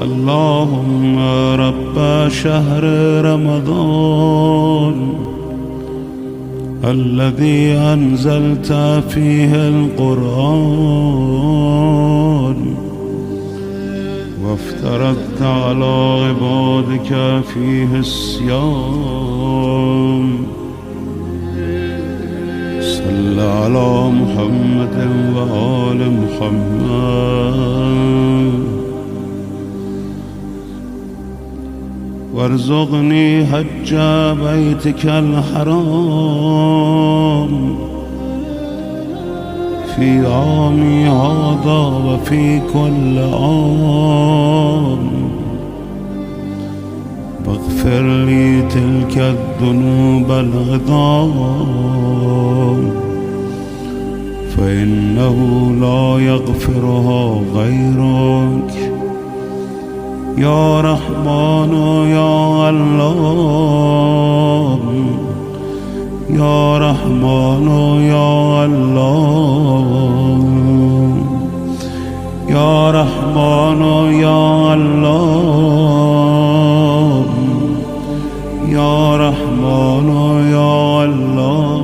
اللهم رب شهر رمضان الذي أنزلت فيه القرآن وافترضت على عبادك فيه الصيام، صل على محمد وآل محمد وارزقني حج بيتك الحرام في عامي هذا وفي كل عام، واغفر لي تلك الذنوب العظام فإنه لا يغفرها غيرك يا رحمن يا الله، يا رحمن يا الله، يا رحمن يا الله، يا رحمن يا الله.